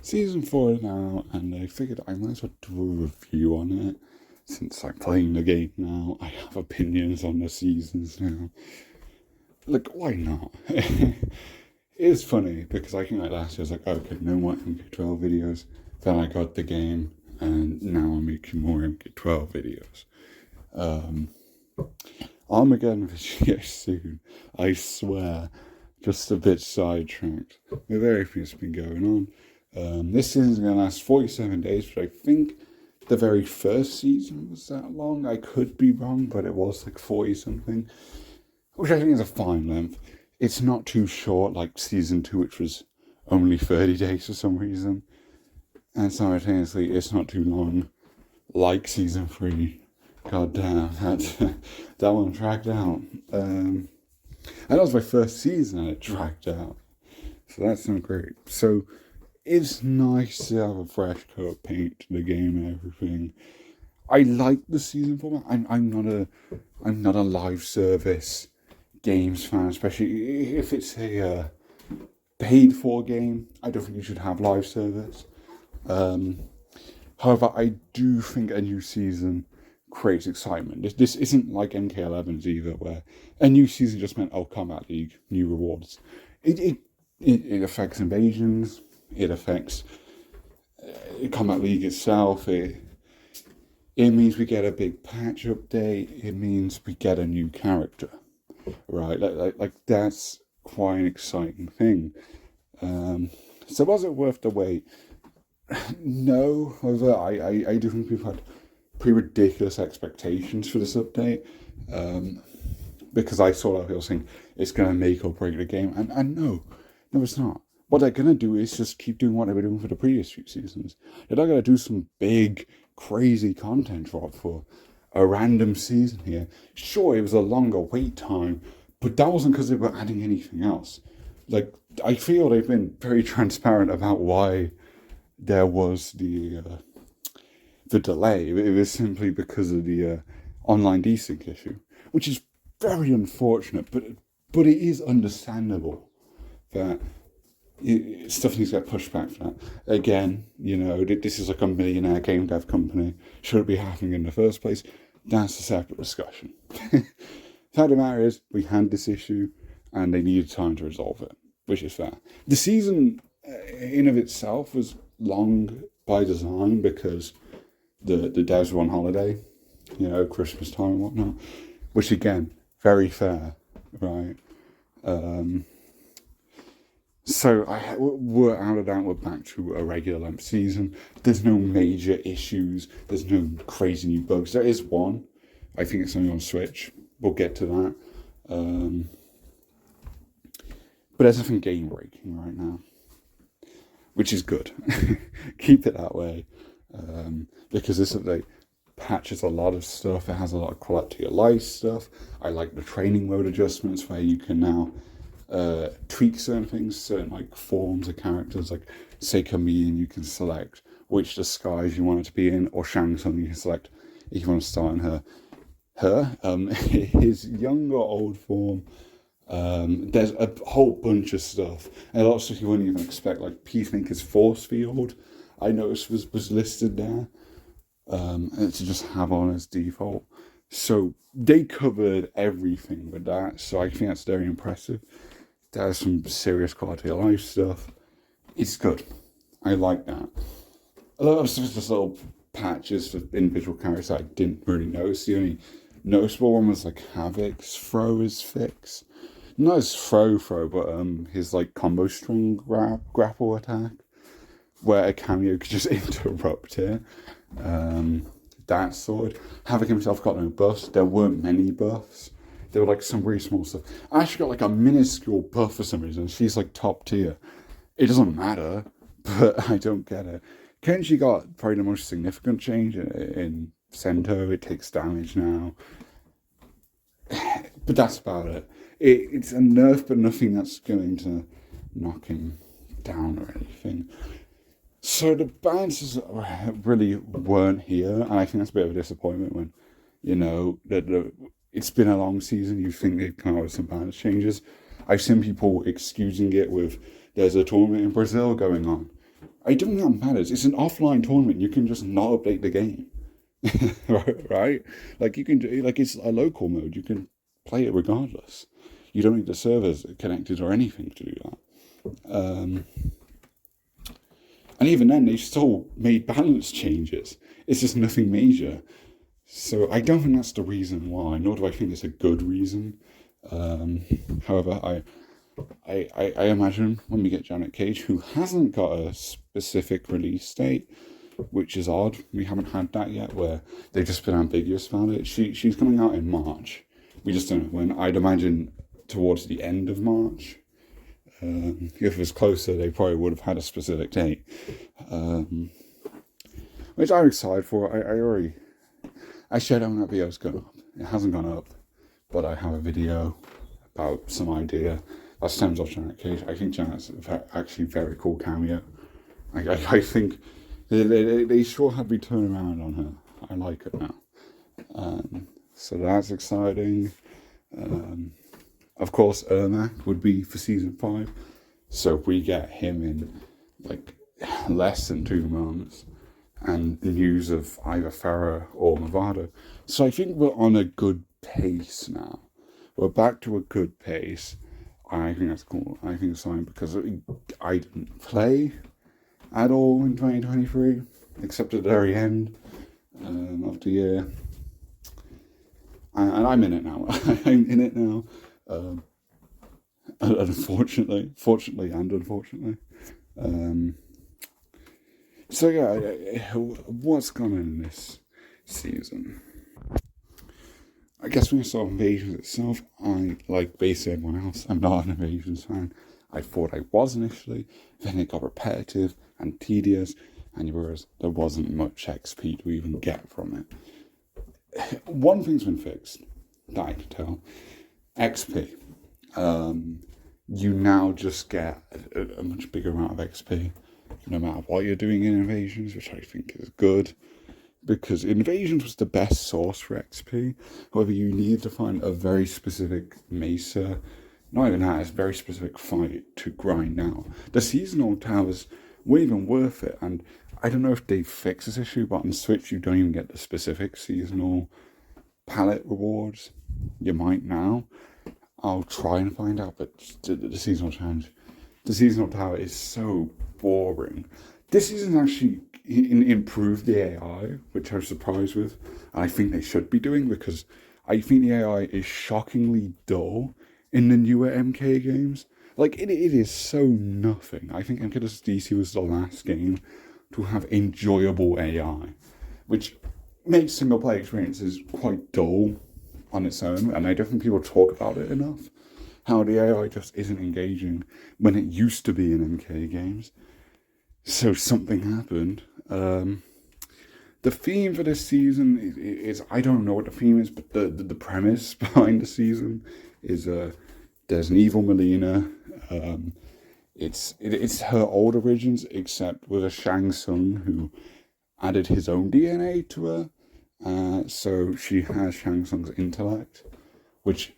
Season 4 is now, and I figured I might as well do a review on it. Since I'm playing the game now, I have opinions on the seasons now. Like, why not? It's funny, because I think like last year I was like, okay, no more MK12 videos. Then I got the game, and now I'm making more MK12 videos. Armageddon video soon, I swear. Just a bit sidetracked with everything that's been going on. This season's going to last 47 days, but I think the very first season was that long. I could be wrong, but it was like 40 something, which I think is a fine length. It's not too short like season 2, which was only 30 days for some reason. And simultaneously, it's not too long like season 3. God damn, that one dragged out. And that was my first season and it dragged out. So that's not great. So it's nice to have a fresh coat of paint to the game and everything. I like the season format. I'm not a live service games fan, especially if it's a paid for game. I don't think you should have live service. However, I do think a new season creates excitement. This isn't like MK11's either, where a new season just meant, oh, Combat League, new rewards. It affects invasions. It affects Combat League itself. It means we get a big patch update. It means we get a new character, right? Like that's quite an exciting thing. So was it worth the wait? No, however, I do think we've had pretty ridiculous expectations for this update, because I saw that people saying it's going to make or break the game, and no, it's not. What they're going to do is just keep doing what they were doing for the previous few seasons. They're not going to do some big, crazy content drop for a random season here. Sure, it was a longer wait time, but that wasn't because they were adding anything else. Like, I feel they've been very transparent about why there was the delay. It was simply because of the online desync issue, which is very unfortunate, but it is understandable that stuff needs to get pushed back for that. Again, this is like a millionaire game dev company. Should it be happening in the first place? That's a separate discussion. The fact of the matter is, we had this issue, and they needed time to resolve it, which is fair. The season in of itself was long by design because the devs were on holiday, Christmas time and whatnot, which again, very fair, right? So we're out of that, we're back to a regular length season. There's no major issues, there's no crazy new bugs. There is one, I think it's only on Switch, we'll get to that. But there's nothing game breaking right now, which is good. Keep it that way, because this update patches a lot of stuff. It has a lot of quality of life stuff. I like the training mode adjustments where you can now tweak certain things, certain like forms of characters. Like say Chameleon, you can select which disguise you want it to be in, or Shang Tsung, you can select if you want to start in his young or old form. There's a whole bunch of stuff, and a lot of stuff you wouldn't even expect, like Peacemaker's force field, I noticed was listed there, and to just have on as default. So they covered everything with that, so I think that's very impressive. There's some serious quality of life stuff. It's good. I like that. A lot of stuff is just little patches for individual characters that I didn't really notice. The only noticeable one was like Havoc's throw is fixed. Not his throw, but his like combo strong grapple attack, where a cameo could just interrupt it. That sort. Havoc himself got no buffs. There weren't many buffs. There were like some really small stuff. I actually got like a minuscule buff for some reason. She's like top tier. It doesn't matter, but I don't get it. Kenji got probably the most significant change in Sento. It takes damage now. But that's about it. It's a nerf, but nothing that's going to knock him down or anything. So the balances really weren't here, and I think that's a bit of a disappointment when, it's been a long season. You think they've come out with some balance changes. I've seen people excusing it with there's a tournament in Brazil going on. I don't think that matters. It's an offline tournament. You can just not update the game, right? Like you can do, like it's a local mode. You can play it regardless. You don't need the servers connected or anything to do that. And even then, they still made balance changes. It's just nothing major. So I don't think that's the reason why, nor do I think it's a good reason. However, I imagine when we get Janet Cage, who hasn't got a specific release date, which is odd. We haven't had that yet, where they've just been ambiguous about it. She's coming out in March. We just don't know when. I'd imagine towards the end of March. If it was closer, they probably would have had a specific date, which I'm excited for. Actually, I don't know that video's gone up. It hasn't gone up, but I have a video about some idea that stems off Janet Cage. I think Janet's actually very cool cameo. I think they sure have me turn around on her. I like it now. So that's exciting. Of course, Ermac would be for season 5. So if we get him in like less than 2 months, and the news of either Farah or Movado. So I think we're on a good pace now. We're back to a good pace. I think that's cool. I think it's fine because I didn't play at all in 2023, except at the very end of the year. And I'm in it now. I'm in it now. Fortunately and unfortunately. So yeah, what's gone on in this season? I guess when we saw Invasions itself, I, like basically everyone else, I'm not an Invasions fan. I thought I was initially, then it got repetitive and tedious, and whereas there wasn't much XP to even get from it. One thing's been fixed, that I can tell. XP. You now just get a much bigger amount of XP, no matter what you're doing in Invasions, which I think is good. Because Invasions was the best source for XP. However, you need to find a very specific mesa. Not even that, it's a very specific fight to grind now. The seasonal towers weren't even worth it. And I don't know if they fixed this issue, but on Switch you don't even get the specific seasonal palette rewards. You might now. I'll try and find out, but the seasonal challenge. The seasonal tower is so boring. This season actually improved the AI, which I was surprised with. And I think they should be doing, because I think the AI is shockingly dull in the newer MK games. Like, it is so nothing. I think MK vs. DC was the last game to have enjoyable AI, which makes single player experiences quite dull on its own, and I don't think people talk about it enough. How the AI just isn't engaging when it used to be in MK games. So something happened. The theme for this season is I don't know what the theme is, but the premise behind the season is there's an evil Melina. It's her old origins, except with a Shang Tsung who added his own DNA to her. So she has Shang Tsung's intellect, which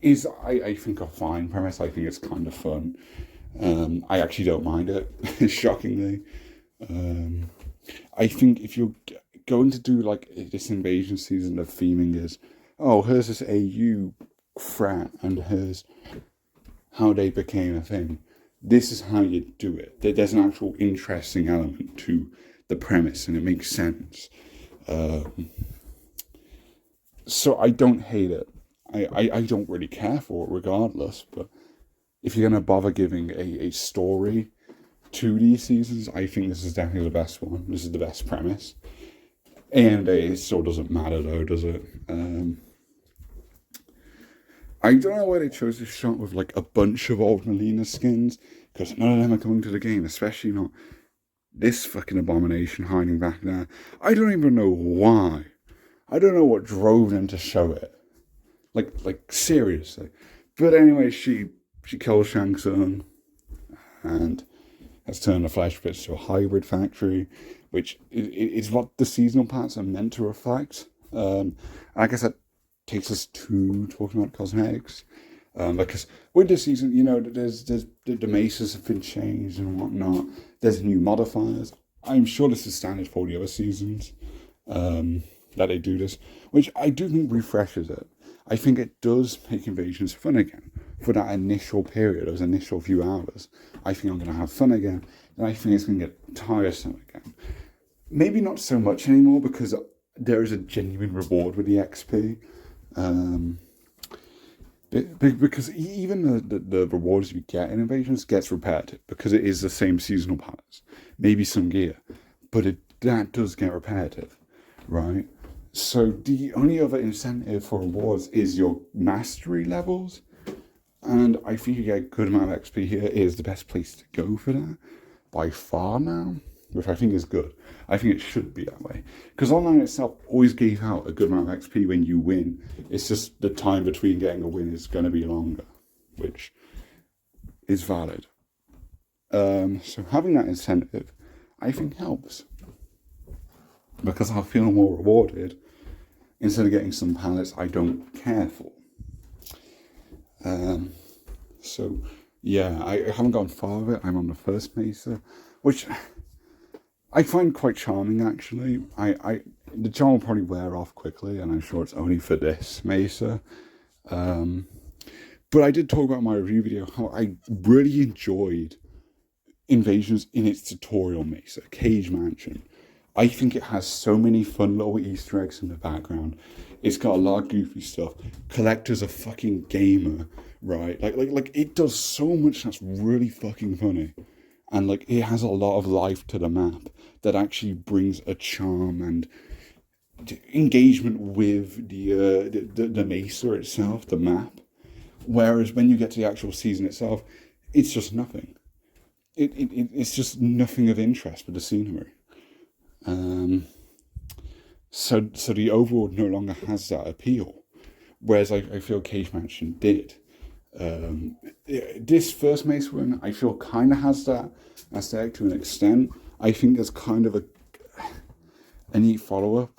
is, I think, a fine premise. I think it's kind of fun. I actually don't mind it, shockingly. I think if you're going to do like this Invasion season, the theming is, oh, here's this AU frat and here's how they became a thing. This is how you do it. There's an actual interesting element to the premise and it makes sense. So I don't hate it. I don't really care for it regardless, but if you're going to bother giving a story to these seasons, I think this is definitely the best one. This is the best premise. And it still doesn't matter though, does it? I don't know why they chose this shot with like a bunch of old Melina skins, because none of them are coming to the game, especially not this fucking abomination hiding back there. I don't even know why. I don't know what drove them to show it. Like seriously. But anyway, she kills Shang Tsung and has turned the flesh pits to a hybrid factory, which is what the seasonal parts are meant to reflect. I guess that takes us to talking about cosmetics. Because with this season, you know, there's the maces have been changed and whatnot. There's new modifiers. I'm sure this is standard for the other seasons that they do this, which I do think refreshes it. I think it does make Invasions fun again for that initial period, those initial few hours. I think I'm going to have fun again, and I think it's going to get tiresome again. Maybe not so much anymore because there is a genuine reward with the XP. Because even the rewards you get in Invasions gets repetitive because it is the same seasonal patterns, maybe some gear, but that does get repetitive, right? So the only other incentive for rewards is your mastery levels, and I think you get a good amount of XP here. It is the best place to go for that by far now, which I think is good. I think it should be that way. Because online itself always gave out a good amount of XP when you win. It's just the time between getting a win is going to be longer, which is valid. So having that incentive, I think helps. Because I'll feel more rewarded instead of getting some pallets I don't care for. So, yeah, I haven't gone far with it. I'm on the first mesa, which I find quite charming, actually. The charm will probably wear off quickly, and I'm sure it's only for this mesa. But I did talk about in my review video how I really enjoyed Invasions in its tutorial mesa, Cage Mansion. I think it has so many fun little Easter eggs in the background. It's got a lot of goofy stuff. Collector's a fucking gamer, right? Like it does so much that's really fucking funny. And like it has a lot of life to the map that actually brings a charm and engagement with the mesa itself, the map. Whereas when you get to the actual season itself, it's just nothing. It's just nothing of interest with the scenery. So the overworld no longer has that appeal, whereas I feel Cage Mansion did. This first Mace Run, I feel kind of has that aesthetic to an extent. I think there's kind of a neat follow-up,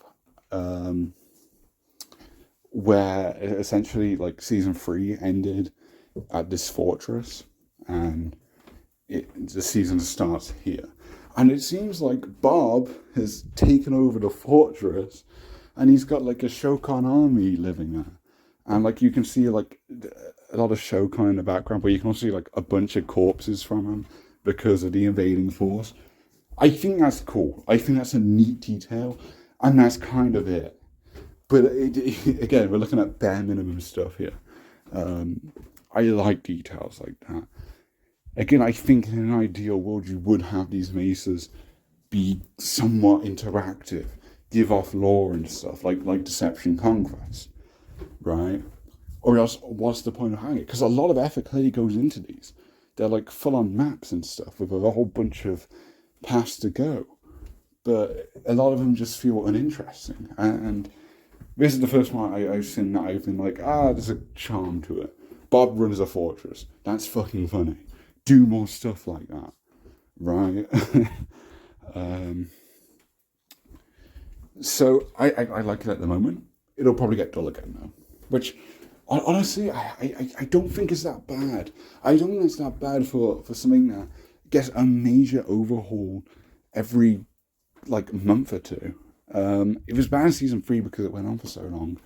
where essentially like season 3 ended at this fortress, and the season starts here. And it seems like Bob has taken over the fortress, and he's got like a Shokan army living there. And like you can see like a lot of Shokan in the background, but you can also see like a bunch of corpses from him because of the invading force. I think that's cool. I think that's a neat detail, and that's kind of it. But again, we're looking at bare minimum stuff here. I like details like that. Again, I think in an ideal world, you would have these mesas be somewhat interactive, give off lore and stuff, like Deception Conquest, right? Or else, what's the point of having it? Because a lot of effort clearly goes into these. They're like full-on maps and stuff with a whole bunch of paths to go. But a lot of them just feel uninteresting. And this is the first one I've seen that I've been like, there's a charm to it. Bob runs a fortress. That's fucking funny. Do more stuff like that, right? So I like it at the moment. It'll probably get dull again though, which honestly I don't think it's that bad. I don't think it's that bad for something that gets a major overhaul every like month or two. It was bad in season 3 because it went on for so long,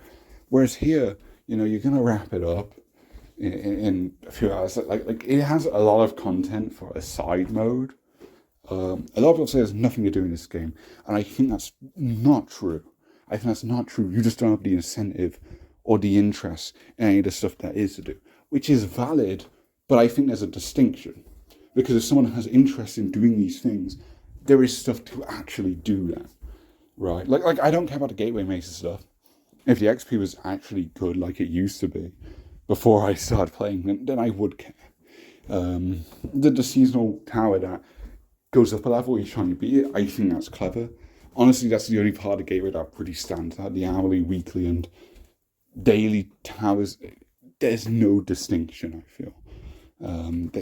whereas here, you know, you're gonna wrap it up in a few hours. Like it has a lot of content for a side mode. A lot of people say there's nothing to do in this game, and I think that's not true. I think that's not true. You just don't have the incentive or the interest in any of the stuff there is to do, which is valid, but I think there's a distinction. Because if someone has interest in doing these things, there is stuff to actually do that, right? Like I don't care about the Gateway Mesa stuff. If the XP was actually good like it used to be, before I started playing, then I would care. The seasonal tower that goes up a level each time you beat it, I think that's clever. Honestly, that's the only part of Gateway that really stands out. The hourly, weekly, and daily towers, there's no distinction, I feel.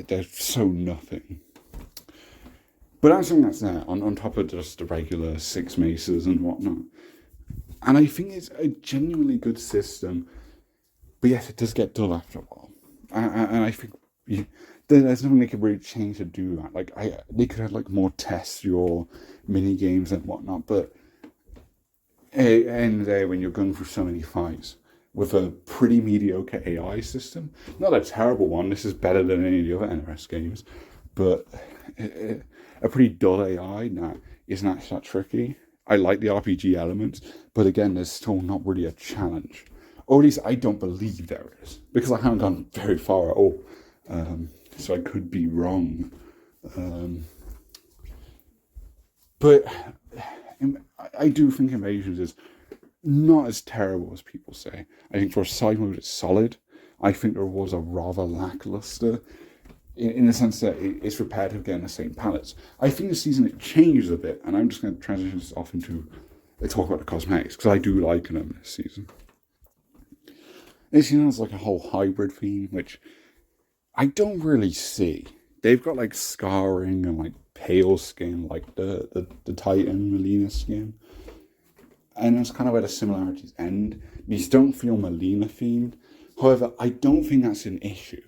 They're so nothing. But I think that's there, on top of just the regular 6 mesas and whatnot. And I think it's a genuinely good system. But yes, it does get dull after a while. and I think there's nothing they could really change to do that. Like they could have like more tests your mini games and whatnot, but at the end of the day, when you're going through so many fights with a pretty mediocre AI system, not a terrible one, this is better than any of the other NRS games, but a pretty dull AI that isn't actually that tricky. I like the RPG elements, but again, there's still not really a challenge. Or at least I don't believe there is, because I haven't gone very far at all. So I could be wrong. But I do think Invasions is not as terrible as people say. I think for a side mode, it's solid. I think the rewards are rather lackluster in the sense that it's repetitive getting the same palettes. I think this season it changes a bit, and I'm just going to transition this off into talk about the cosmetics, because I do like them this season. This season has like a whole hybrid theme, which I don't really see. They've got like scarring and like pale skin, like the Titan Melina skin. And that's kind of where the similarities end. These don't feel Melina themed. However, I don't think that's an issue.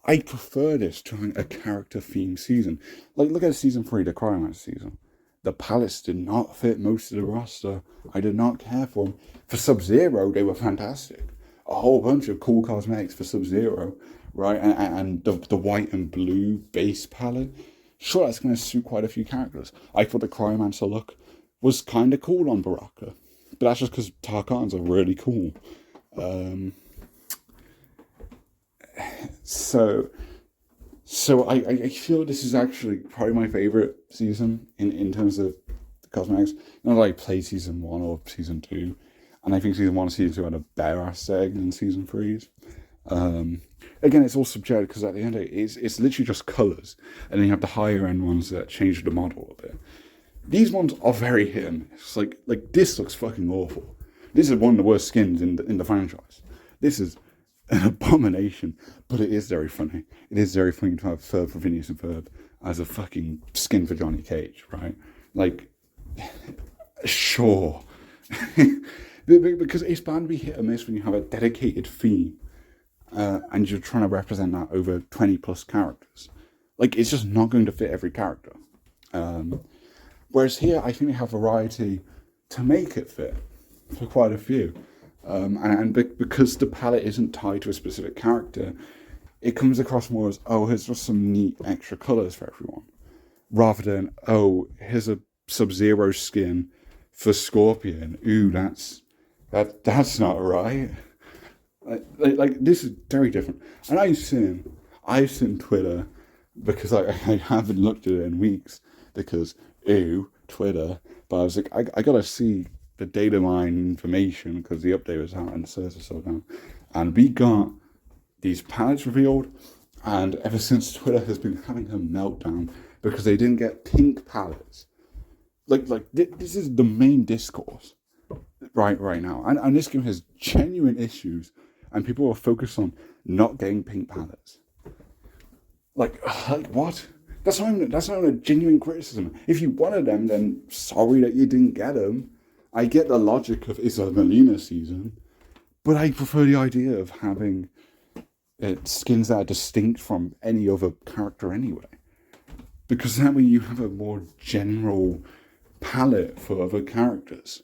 I prefer this to a character themed season. Like, look at season 3, the Cryomancer season. The palettes did not fit most of the roster. I did not care for them. For Sub-Zero, they were fantastic. A whole bunch of cool cosmetics for Sub-Zero, right? And the white and blue base palette. Sure, that's going to suit quite a few characters. I thought the Cryomancer look was kind of cool on Baraka. But that's just because Tarkans are really cool. So I feel this is actually probably my favorite season in terms of the cosmetics. Not like I played season 1 or season 2. And I think season 1 and season 2 had a better aesthetic than season 3's. Again, it's all subjective because at the end of it, it's literally just colours. And then you have the higher end ones that change the model a bit. These ones are very hit and miss. Like this looks fucking awful. This is one of the worst skins in the franchise. This is an abomination, but it is very funny. It is very funny to have Ferb for Phineas and Ferb as a fucking skin for Johnny Cage, right? Like, sure. Because it's bound to be hit or miss when you have a dedicated theme and you're trying to represent that over 20 plus characters. Like, it's just not going to fit every character. Whereas here, I think they have variety to make it fit for quite a few. Because the palette isn't tied to a specific character, it comes across more as, oh, here's just some neat extra colours for everyone. Rather than, oh, here's a Sub-Zero skin for Scorpion. Ooh, that's not right. Like this is very different. And I've seen Twitter, because I haven't looked at it in weeks, because, ew, Twitter. But I was like, I gotta see the data mine information because the update was out and the servers are so down. And we got these palettes revealed, and ever since Twitter has been having a meltdown because they didn't get pink palettes. Like this is the main discourse right now. And this game has genuine issues, and people are focused on not getting pink palettes. Like what? That's not a genuine criticism. If you wanted them, then sorry that you didn't get them. I get the logic of it's a Melina season, but I prefer the idea of having skins that are distinct from any other character anyway. Because that way you have a more general palette for other characters.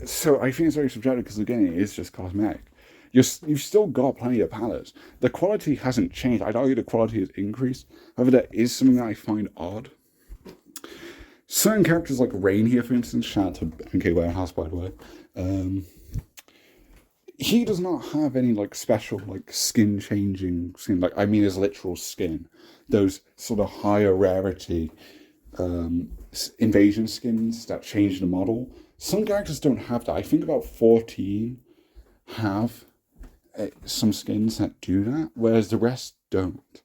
So I think it's very subjective because, again, it is just cosmetic. You've still got plenty of palettes. The quality hasn't changed. I'd argue the quality has increased. However, that is something that I find odd. Certain characters like Rain here, for instance, shout out to MK Warehouse, by the way. He does not have any like special like skin changing skin. Like, I mean, his literal skin. Those sort of higher rarity invasion skins that change the model. Some characters don't have that. I think about 14 have some skins that do that, whereas the rest don't.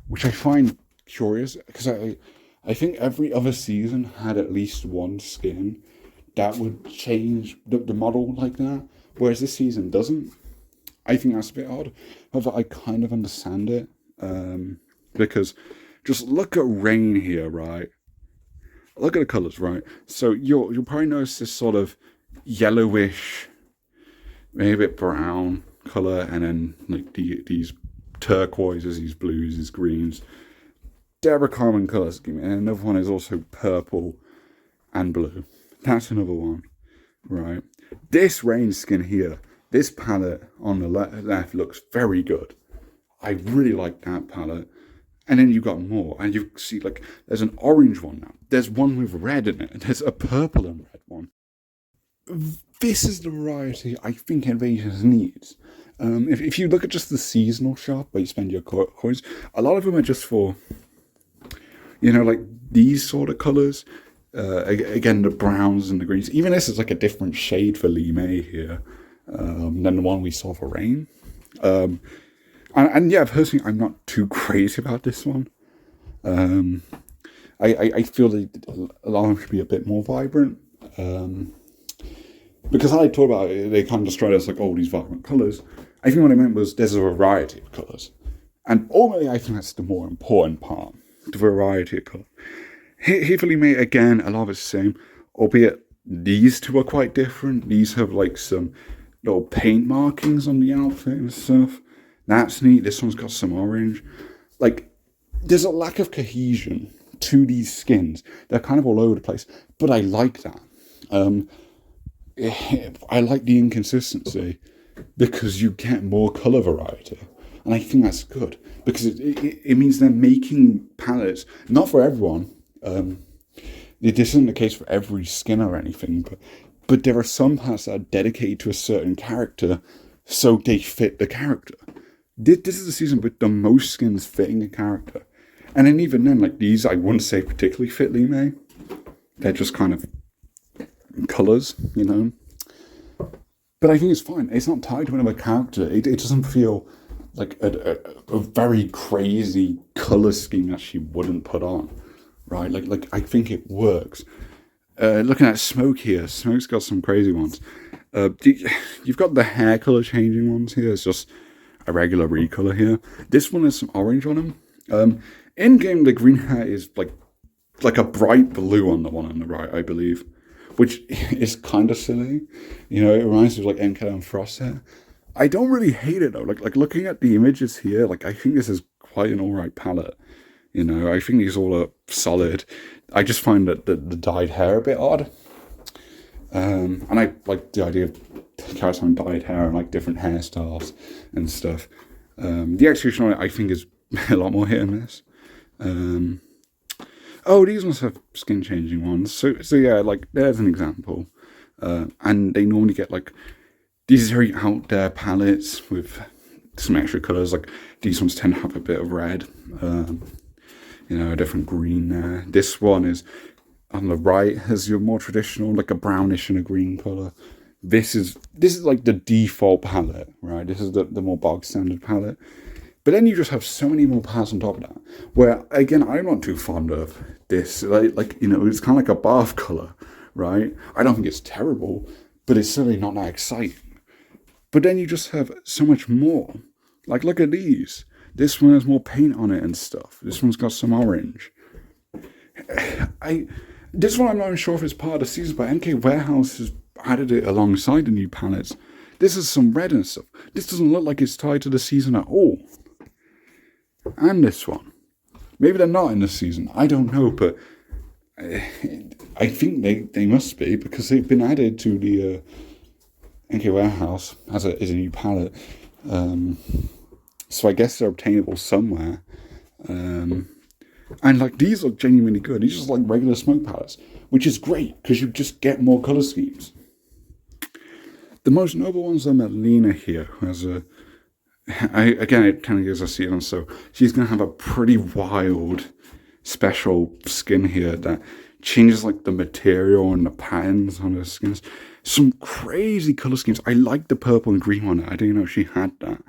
Which I find curious, because I think every other season had at least one skin that would change the model like that, whereas this season doesn't. I think that's a bit odd. However, I kind of understand it, because just look at Rain here, right? Look at the colours, right? So you'll probably notice this sort of yellowish maybe a bit brown color, and then like these turquoises, these blues, these greens. They're a common color scheme. And another one is also purple and blue. That's another one, right? This range skin here, this palette on the left looks very good. I really like that palette. And then you've got more, and you see like there's an orange one now. There's one with red in it. There's a purple and red one. This is the variety I think Invasions needs. If you look at just the seasonal shop where you spend your coins, a lot of them are just for, like these sort of colors. Again, the browns and the greens. Even this is like a different shade for Lee May here than the one we saw for Rain. And yeah, personally, I'm not too crazy about this one. I feel that a lot of them should be a bit more vibrant. Because I talked about it, they kind of described it as like all these vibrant colours. I think what I meant was there's a variety of colours. And ultimately, I think that's the more important part, the variety of colours. Here for Lee May, again, a lot of it's the same, albeit these two are quite different. These have like some little paint markings on the outfit and stuff. That's neat. This one's got some orange. Like, there's a lack of cohesion to these skins. They're kind of all over the place, but I like that. I like the inconsistency because you get more color variety, and I think that's good because it means they're making palettes not for everyone. This isn't the case for every skin or anything, but there are some palettes that are dedicated to a certain character, so they fit the character. This is the season with the most skins fitting a character. And then even then, like these, I wouldn't say particularly fit Lee May. They're just kind of colours, But I think it's fine. It's not tied to another character. It doesn't feel like a very crazy colour scheme that she wouldn't put on, right? Like I think it works. Looking at Smoke here, Smoke's got some crazy ones. You've got the hair colour changing ones here. It's just a regular recolor here. This one has some orange on them. In game, the green hair is like a bright blue on the one on the right, I believe, which is kind of silly. It reminds me of like NK and Frost hair. I don't really hate it though. Like looking at the images here, like I think this is quite an alright palette. I think these all are solid. I just find that the dyed hair a bit odd. And I like the idea of characters having dyed hair and like different hairstyles and stuff. The execution on it, I think, is a lot more hit and miss. These ones have skin changing ones. So yeah, like there's an example. And they normally get like these very out there palettes with some extra colours. Like these ones tend to have a bit of red, a different green there. This one is on the right has your more traditional, like a brownish and a green colour. This is like the default palette, right? This is the more bog standard palette. But then you just have so many more palettes on top of that. Where again, I'm not too fond of this. Like it's kind of like a bath colour, right? I don't think it's terrible, but it's certainly not that exciting. But then you just have so much more. Like look at these. This one has more paint on it and stuff. This one's got some orange. This one I'm not even sure if it's part of the season, but NK Warehouse has added it alongside the new palettes. This is some red and stuff. This doesn't look like it's tied to the season at all. And this one. Maybe they're not in the season. I don't know, but I think they must be because they've been added to the NK Warehouse as a new palette. So I guess they're obtainable somewhere. And like these look genuinely good. These are just like regular Smoke palettes, which is great because you just get more colour schemes. The most noble ones are Melina here, who has it kind of gives us a so she's going to have a pretty wild special skin here that changes like the material and the patterns on her skins. Some crazy colour schemes. I like the purple and green one. I didn't know she had that.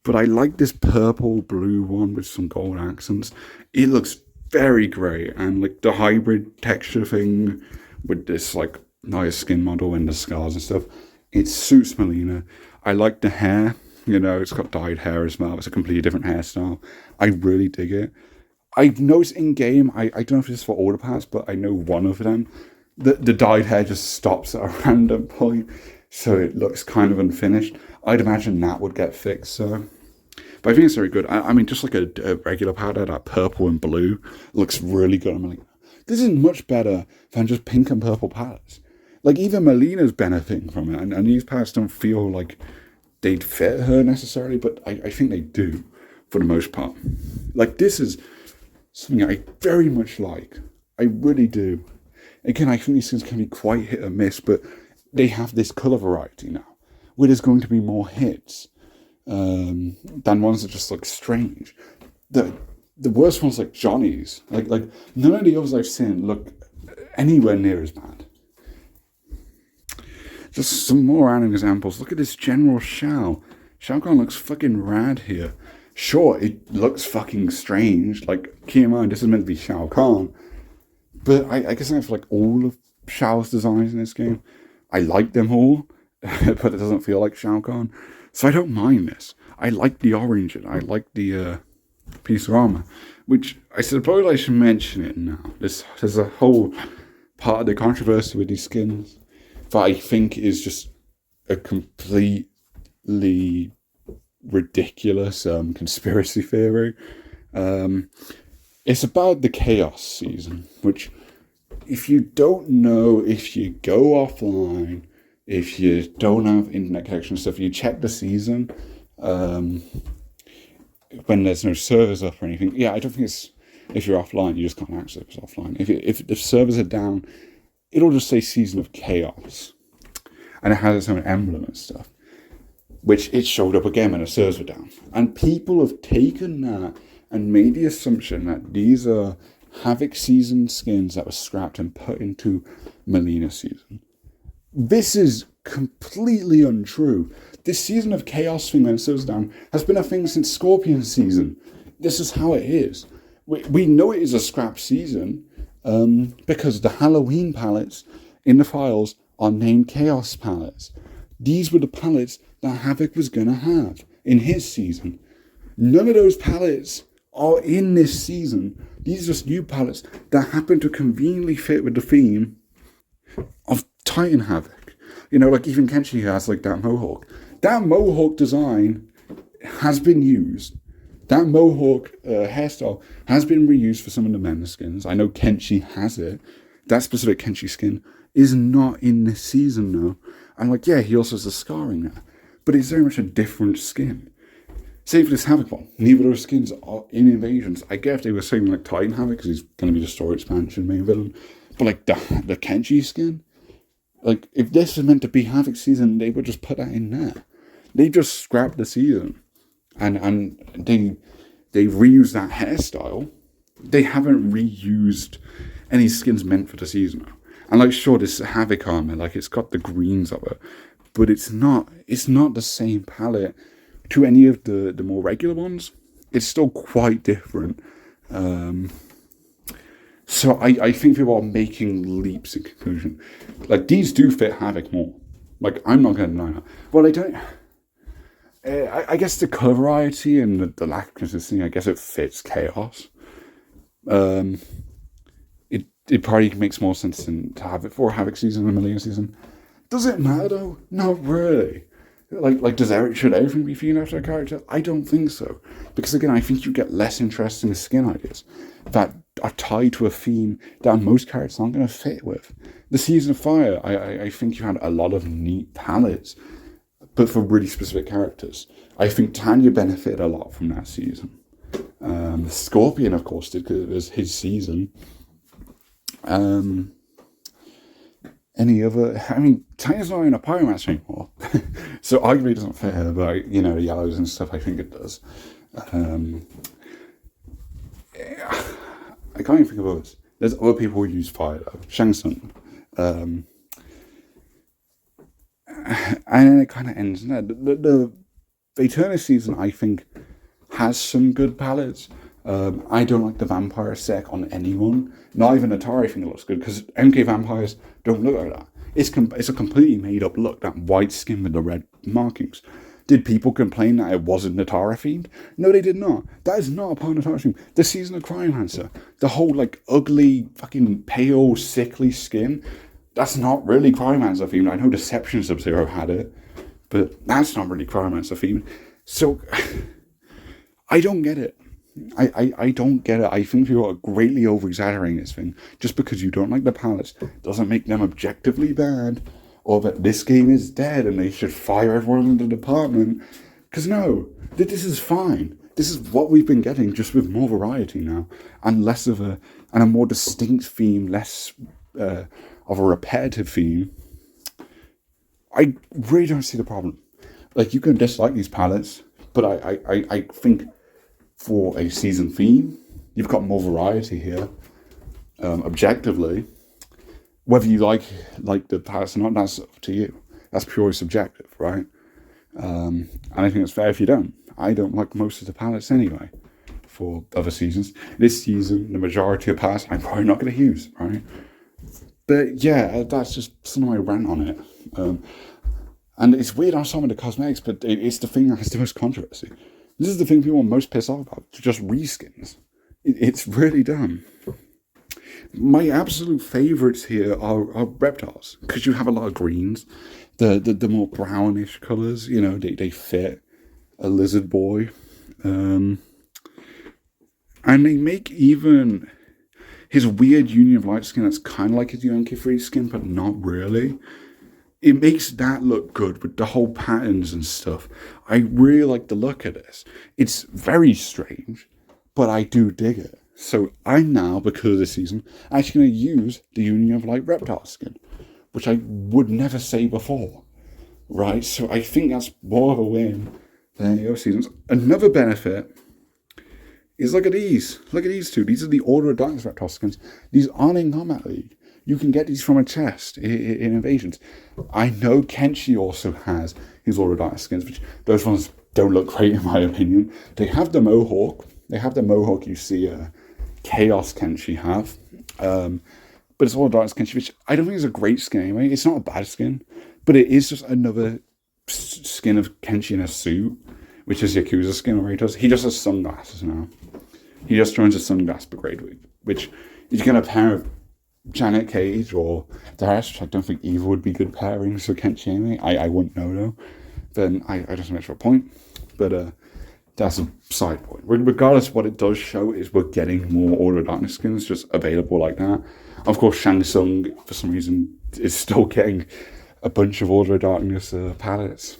But I like this purple blue one with some gold accents. It looks very great. And like the hybrid texture thing with this like nice skin model and the scars and stuff. It suits Melina. I like the hair. It's got dyed hair as well. It's a completely different hairstyle. I really dig it. I've noticed in game, I don't know if it's for all the parts, but I know one of them, the dyed hair just stops at a random point. so it looks kind of unfinished. I'd imagine that would get fixed. So, but I think it's very good. I mean, just like a regular powder, that purple and blue looks really good. I'm like, this is much better than just pink and purple palettes. Like even Melina's benefiting from it, and these palettes don't feel like they'd fit her necessarily, but I think they do for the most part. Like this is something I very much like. I really do. Again, I think these things can be quite hit or miss, but they have this colour variety now, where there's going to be more hits than ones that just look strange. The worst ones like Johnny's, like none of the others I've seen look anywhere near as bad. Just some more random examples. Look at this General Shao. Shao Kahn looks fucking rad here. Sure, it looks fucking strange. Like, keep in mind, this is meant to be Shao Kahn. But I guess I feel like all of Shao's designs in this game, I like them all, but it doesn't feel like Shao Kahn. So I don't mind this. I like the orange and I like the piece of armor, which I suppose I should mention it now. There's a whole part of the controversy with these skins that I think is just a completely ridiculous conspiracy theory. It's about the Chaos season, which if you don't know, if you go offline, if you don't have internet connection stuff, you check the season when there's no servers up or anything. Yeah, I don't think it's, if you're offline, you just can't access it offline. If the servers are down, it'll just say Season of Chaos. And it has its own emblem and stuff, which it showed up again when the servers were down. And people have taken that and made the assumption that these are Havoc season skins that were scrapped and put into Melina season. This is completely untrue. This Season of Chaos thing when it servers down has been a thing since Scorpion season. This is how it is. We know it is a scrap season because the Halloween palettes in the files are named Chaos palettes. These were the palettes that Havoc was going to have in his season. None of those palettes are in this season. These are just new palettes that happen to conveniently fit with the theme of Titan Havoc. You know, like even Kenshi has like that mohawk. That mohawk design has been used. That mohawk hairstyle has been reused for some of the men skins. I know Kenshi has it. That specific Kenshi skin is not in this season though. And like, yeah, he also has the scarring there. But it's very much a different skin. Same for this Havoc one. Neither of those skins are in Invasions. I get if they were saying like Titan Havoc because he's going to be the story expansion main villain. But like the Kenshi skin, like if this was meant to be Havoc season, they would just put that in there. They just scrapped the season. And they reused that hairstyle. They haven't reused any skins meant for the season. And like, sure, this Havoc armor, like it's got the greens of it, but it's not the same palette to any of the more regular ones. It's still quite different. So I think people are making leaps in conclusion. Like these do fit Havoc more. Like I'm not going to deny that. Well, I don't. I guess the colour variety and the lack of consistency, I guess it fits Chaos. It probably makes more sense to have it for Havoc season than Melina season. Does it matter though? Not really. Like should everything be female after a character? I don't think so. Because again, I think you get less interesting skin ideas that are tied to a theme that most characters aren't going to fit with. The Season of Fire, I think you had a lot of neat palettes, but for really specific characters. I think Tanya benefited a lot from that season. Scorpion, of course, did because it was his season. Any other? I mean, Tanya's not in a pyromancer anymore, so arguably it doesn't fit her. But you know, the yellows and stuff, I think it does. I can't even think of others. There's other people who use fire though. Shang Tsung. And then it kind of ends there. The Eternus season, I think, has some good palettes. I don't like the vampire sec on anyone. Not even Atari, I think it looks good, because MK vampires don't look like that. It's a completely made up look, that white skin with the red markings. Did people complain that it wasn't Natara themed? No, they did not. That is not a part of Natara theme. The Season of Cryomancer, the whole like ugly, fucking pale, sickly skin, That's not really Cryomancer themed. I know Deception Sub-Zero had it, but that's not really Cryomancer themed. So I don't get it. I don't get it. I think people are greatly over-exaggerating this thing. Just because you don't like the palettes doesn't make them objectively bad, or that this game is dead and they should fire everyone in the department. Because no, this is fine. This is what we've been getting, just with more variety now, and less of a more distinct theme, less of a repetitive theme. I really don't see the problem. Like, you can dislike these palettes, but I think for a season theme, you've got more variety here. Objectively, whether you like the palettes or not, that's up to you. That's purely subjective, right? And I think it's fair if you don't. I don't like most of the palettes anyway for other seasons. This season, the majority of palettes I'm probably not going to use, right? But yeah, that's just some of my rant on it. And it's weird on some of the cosmetics, but it's the thing that has the most controversy. This is the thing people are most pissed off about, just reskins. It's really dumb. My absolute favourites here are reptiles, because you have a lot of greens. The more brownish colours, you know, they fit a lizard boy. And they make even his weird Union of Light skin that's kind of like his UNK3 skin, but not really. It makes that look good with the whole patterns and stuff. I really like the look of this. It's very strange, but I do dig it. So I'm now, because of this season, actually going to use the Union of Light reptile skin, which I would never say before, right? So I think that's more of a win than any other seasons. Another benefit is look at these. Look at these two. These are the Order of Darkness reptile skins. These aren't in Kombat League. You can get these from a chest in Invasions. I know Kenshi also has his Order of Darkness skins, which those ones don't look great in my opinion. They have the Mohawk. They have the Mohawk you see Chaos Kenshi have. But it's Order of Darkness Kenshi, which I don't think is a great skin anyway. It's not a bad skin, but it is just another skin of Kenshi in a suit, which is Yakuza's skin already does. He just has sunglasses now. He just joins a sunglass brigade, which is going to pair with Janet Cage or the rest, which I don't think either would be good pairings for Kenshi anyway. I wouldn't know though. Then I just make for a point. But that's a side point. Regardless, what it does show is we're getting more Order of Darkness skins just available like that. Of course, Shang Tsung, for some reason, is still getting a bunch of Order of Darkness palettes.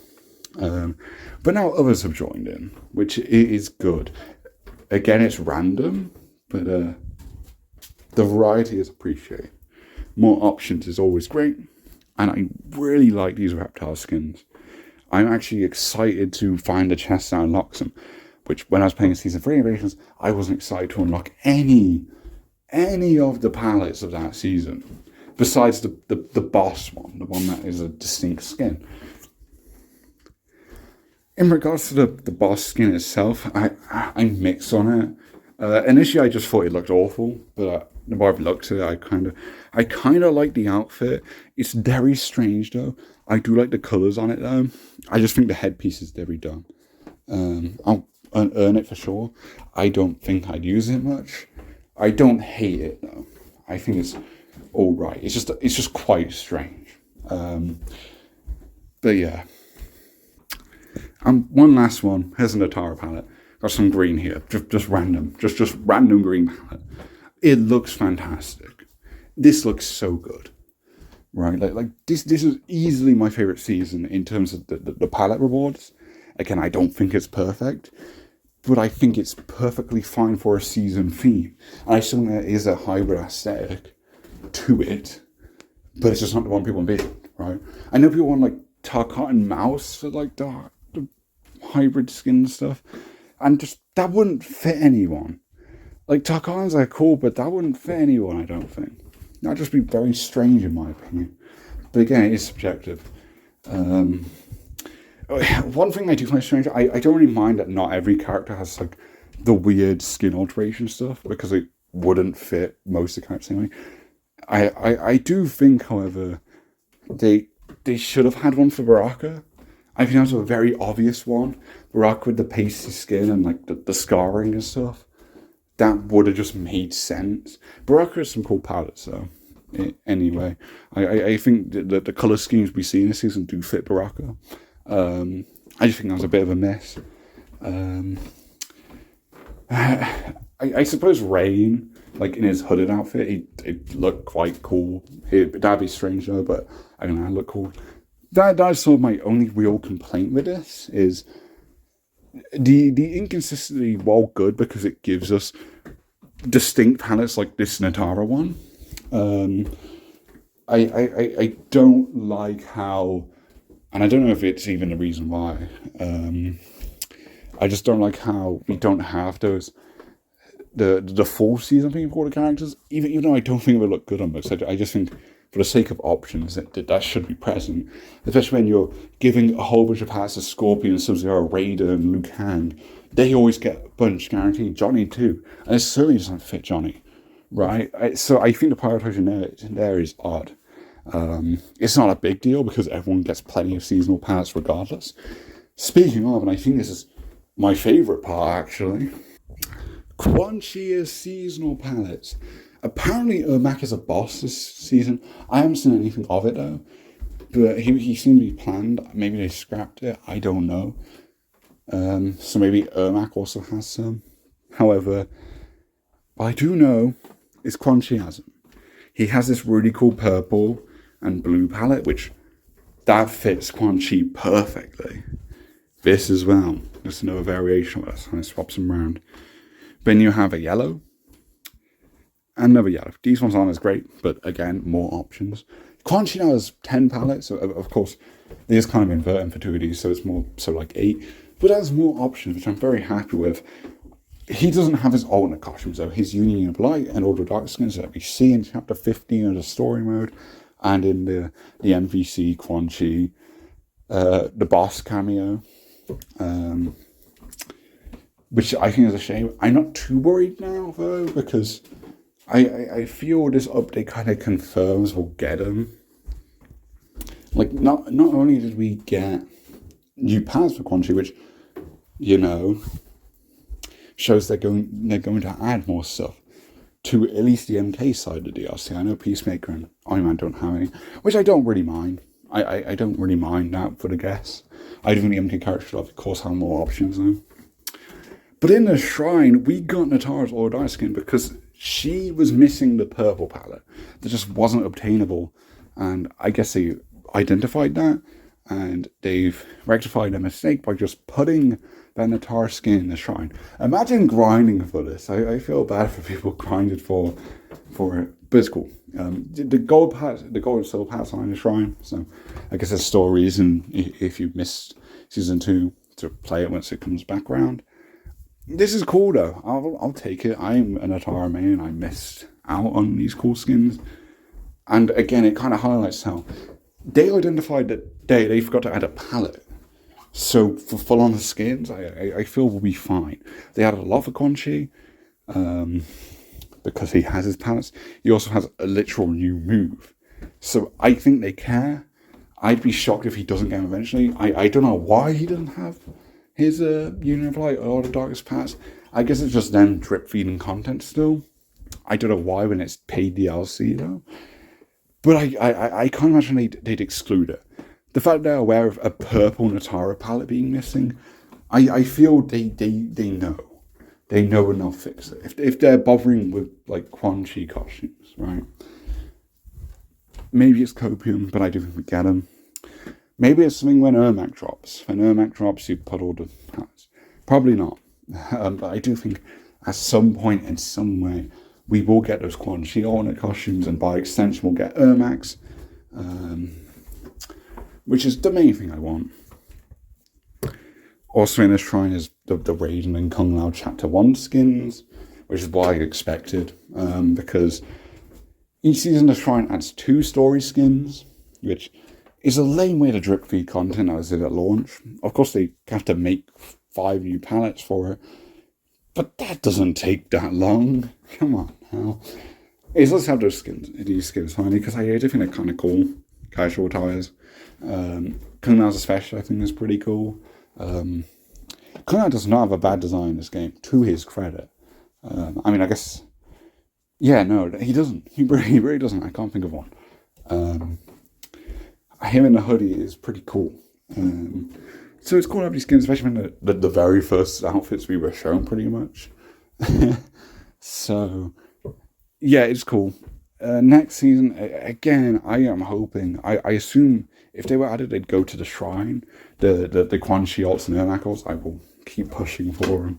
But now others have joined in, which is good. Again, it's random, but the variety is appreciated. More options is always great, and I really like these reptile skins. I'm actually excited to find a chest that unlocks them, which when I was playing Season 3 Invasions, I wasn't excited to unlock any of the palettes of that season, besides the boss one, the one that is a distinct skin. In regards to the boss skin itself, I'm mixed on it. Initially, I just thought it looked awful, but the more I've looked at it, I kind of like the outfit. It's very strange though. I do like the colours on it though. I just think the headpiece is very dumb. I'll earn it for sure. I don't think I'd use it much. I don't hate it though. I think it's all right. It's just quite strange. But yeah. One last one. Here's an Atara palette. Got some green here. Just random. Just random green palette. It looks fantastic. This looks so good. Right? Like this is easily my favourite season in terms of the palette rewards. Again, I don't think it's perfect, but I think it's perfectly fine for a season theme. And I still think there is a hybrid aesthetic to it, but it's just not the one people envision, right? I know people want like Tarkat and Mouse for like the hybrid skin stuff, and just that wouldn't fit anyone. Like Tarkans are cool, but that wouldn't fit anyone, I don't think. That'd just be very strange in my opinion. But again, it is subjective. One thing I do find strange, I don't really mind that not every character has like the weird skin alteration stuff, because it wouldn't fit most of the characters anyway. I do think, however, they should have had one for Baraka. I think that was a very obvious one. Baraka with the pasty skin and like the scarring and stuff. That would have just made sense. Baraka has some cool palettes though. anyway. I think that the colour schemes we see in this season do fit Baraka. I just think that was a bit of a mess. I suppose Rain, like in his hooded outfit, it looked quite cool. That'd be strange though, but I don't know, it looked cool. That's sort of my only real complaint with this is the inconsistency, while good because it gives us distinct palettes like this Natara one. I don't like how, and I don't know if it's even the reason why. I just don't like how we don't have those the full season thing for all the characters. Even though I don't think it would look good on books, I just think for the sake of options that should be present, especially when you're giving a whole bunch of palettes to Scorpion, Sub-Zero, Raider, and Liu Kang. They always get a bunch guaranteed. Johnny too, and it certainly doesn't fit Johnny, right? So I think the prioritization there is odd. It's not a big deal because everyone gets plenty of seasonal palettes regardless. Speaking of, and I think this is my favourite part actually, Quan Chi's seasonal palettes. Apparently Ermac is a boss this season. I haven't seen anything of it though, but he seemed to be planned. Maybe they scrapped it, I don't know. So maybe Ermac also has some. However, what I do know is Quan Chi has them. He has this really cool purple and blue palette, which that fits Quan Chi perfectly. This as well, just another variation of it, and it swaps them around. Then you have a yellow, and another yellow. These ones aren't as great, but again, more options. Quan Chi now has 10 palettes, so of course, they just kind of inverting for 2 of these, so it's more, so like 8. But has more options, which I'm very happy with. He doesn't have his alternate costumes though. His Union of Light and Order of Dark Skins that we see in chapter 15 of the story mode, and in the MVC Quan Chi, the boss cameo, which I think is a shame. I'm not too worried now though, because I feel this update kind of confirms we'll get him. Like not only did we get new paths for Quan Chi, which shows they're going to add more stuff to at least the MK side of the DLC. I know Peacemaker and Iron Man don't have any, which I don't really mind. I don't really mind that for the guess. I think the MK character should of course have more options though. But in the shrine, we got Natara's Order skin because she was missing the purple palette that just wasn't obtainable, and I guess they identified that, and they've rectified their mistake by just putting that Natara skin in the shrine. Imagine grinding for this. I feel bad for people grinded for it, but it's cool. The gold and silver parts are in the shrine, so I guess there's still a reason if you missed season 2 to play it once it comes back around. This is cool though. I'll take it. I'm an Natara main. I missed out on these cool skins, and again, it kind of highlights how they identified that they forgot to add a palette. So for full on the skins, I feel we'll be fine. They added a lot for Quan Chi, because he has his palettes. He also has a literal new move. So I think they care. I'd be shocked if he doesn't get him eventually. I don't know why he doesn't have his Union of Light or the Darkest Paths. I guess it's just them drip feeding content still. I don't know why when it's paid DLC though. But I can't imagine they'd exclude it. The fact they're aware of a purple Natara palette being missing, I feel they know. They know and they'll fix it. If they're bothering with like Quan Chi costumes, right? Maybe it's copium, but I do think we get them. Maybe it's something when Ermac drops. When Ermac drops, you put all the palettes. Probably not. But I do think at some point in some way, we will get those Quan Chi alternate costumes, and by extension, we'll get Ermac's, which is the main thing I want. Also in this shrine is the Raiden and Kung Lao Chapter 1 skins, which is what I expected, because each season the shrine adds 2 story skins, which is a lame way to drip feed content as it at launch. Of course, they have to make 5 new palettes for it, but that doesn't take that long. Come on now. Let's have these skins finally, because I do think they're kind of cool. Casual tires. Kung Lao's especially, I think, is pretty cool. Kung Lao does not have a bad design in this game, to his credit. I mean, I guess, Yeah, no, he doesn't. He really doesn't. I can't think of one. Him in the hoodie is pretty cool. So it's cool to have these skins, especially when the very first outfits we were shown, pretty much. So yeah, it's cool. Next season, again, I am hoping. I assume if they were added, they'd go to the shrine, the Quan Chi Alts and Knuckles. I will keep pushing for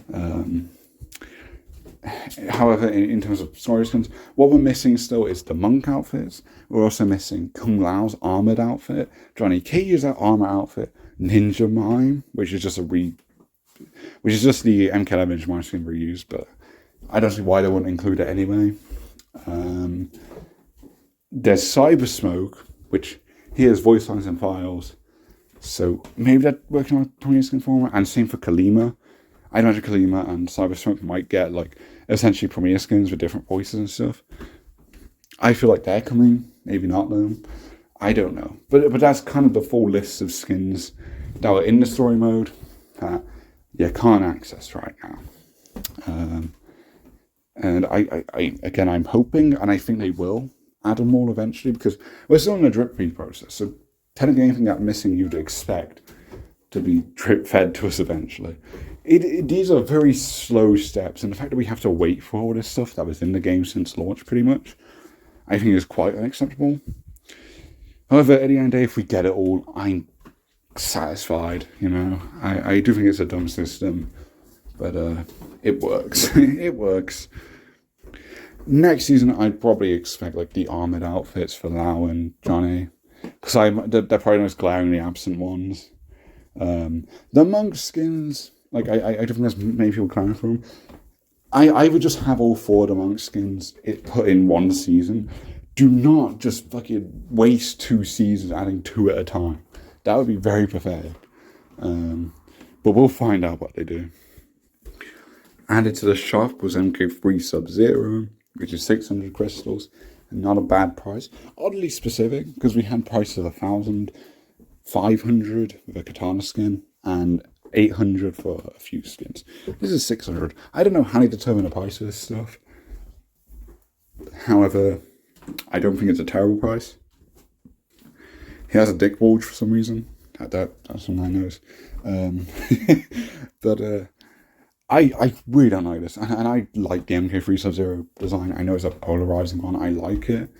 them. However, in terms of story skins, what we're missing still is the monk outfits. We're also missing Kung Lao's armored outfit, Johnny Cage's armor outfit, Ninja Mime, which is just the MK11 Mime skin reused, but I don't see why they wouldn't include it anyway. There's Cyber Smoke, which he has voice lines and files, so maybe they're working on a Premier skin format, and same for Kalima. I imagine Kalima and Cyber Smoke might get like essentially Premier skins with different voices and stuff. I feel like they're coming, maybe not them. I don't know, but that's kind of the full list of skins that were in the story mode that you can't access right now. And I'm hoping, and I think they will add them all eventually, because we're still in the drip feed process. So technically, anything that's missing, you'd expect to be drip fed to us eventually. These are very slow steps, and the fact that we have to wait for all this stuff that was in the game since launch, pretty much, I think is quite unacceptable. However, at the end of the day, if we get it all, I'm satisfied. I do think it's a dumb system, but it works. It works. Next season, I'd probably expect like the armored outfits for Lau and Johnny, because they're probably the most glaringly absent ones. The monk skins, like I don't think there's many people clamoring for them. I would just have all 4 of the monk skins put in one season. Do not just fucking waste 2 seasons adding 2 at a time. That would be very pathetic. But we'll find out what they do. Added to the shop was MK3 Sub-Zero, which is 600 crystals, and not a bad price. Oddly specific, because we had prices of 1,500 with a katana skin, and 800 for a few skins. This is 600. I don't know how they determine the price of this stuff. However, I don't think it's a terrible price. He has a dick bulge for some reason. That's something I noticed. But I really don't like this. And I like the MK3 Sub-Zero design. I know it's a polarizing one. I like it.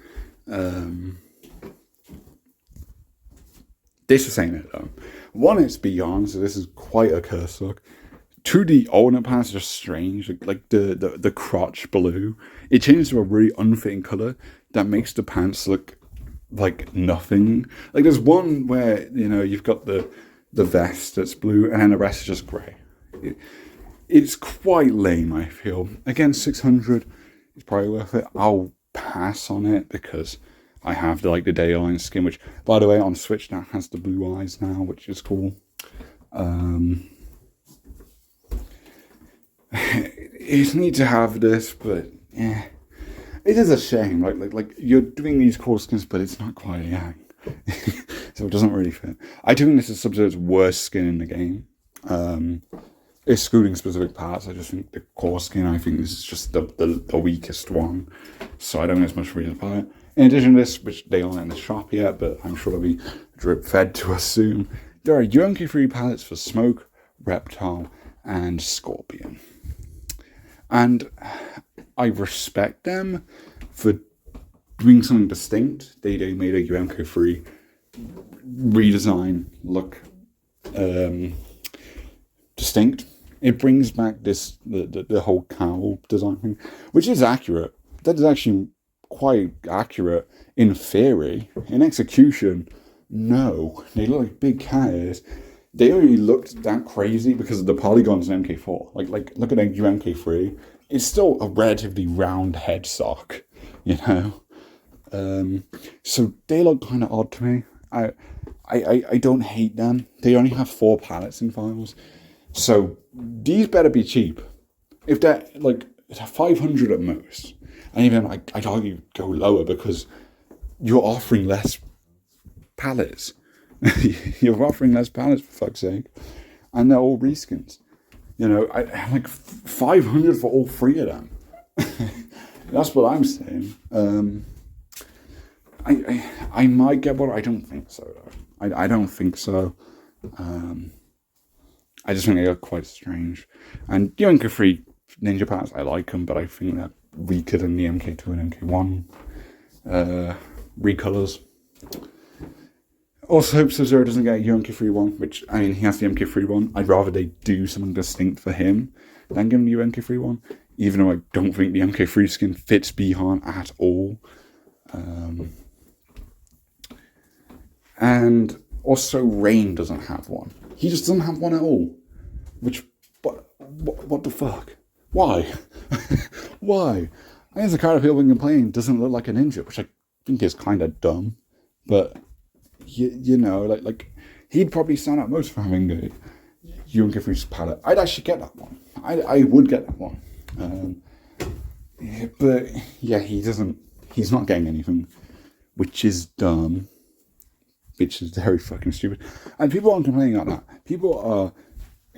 This is saying it though. One, it's beyond, so this is quite a curse look. 2, the alternate pants are just strange. Like the crotch blue. It changes to a really unfitting colour that makes the pants look like nothing. Like there's one where, you've got the vest that's blue and then the rest is just grey. It's quite lame, I feel. Again, 600 is probably worth it. I'll pass on it because I have the Dayline skin, which, by the way, on Switch now has the blue eyes now, which is cool. It needs to have this, but yeah, it is a shame. Like you're doing these cool skins, but it's not quite a Yang, so it doesn't really fit. I do think this is Sub-Zero's worst skin in the game. Excluding specific parts, I just think the core skin, I think this is just the weakest one. So I don't think there's much reason for it. In addition to this, which they aren't in the shop yet, but I'm sure they'll be drip fed to us soon, there are UMK3 palettes for Smoke, Reptile, and Scorpion. And I respect them for doing something distinct. They made a UMK3 redesign look distinct. It brings back the whole cowl design thing, which is accurate. That is actually quite accurate in theory. In execution, no. They look like big cat ears. They only looked that crazy because of the polygons in MK4. Like look at MK3. It's still a relatively round head sock, So they look kind of odd to me. I don't hate them. They only have 4 palettes in files. So these better be cheap. If they're 500 at most, and even I'd argue go lower because you're offering less palettes. You're offering less palettes, for fuck's sake, and they're all reskins. I like 500 for all 3 of them. That's what I'm saying. I might get one. I don't think so, though. I don't think so. I just think they are quite strange. And the MK3 Ninja Pants, I like them, but I think they're weaker than the MK2 and MK1 recolors. Also, hope Sub-Zero doesn't get a MK3 one, which, I mean, he has the MK3 one. I'd rather they do something distinct for him than give him the MK3 one, even though I don't think the MK3 skin fits Bihan at all. And also, Rain doesn't have one. He just doesn't have one at all. Which, what the fuck? Why? Why? I think it's the kind of people been complaining doesn't look like a ninja, which I think is kind of dumb. But, you know, like he'd probably stand out most for having a MK3 palette. I'd actually get that one. I would get that one. But, yeah, he's not getting anything, which is dumb. Which is very fucking stupid. And people aren't complaining about that. People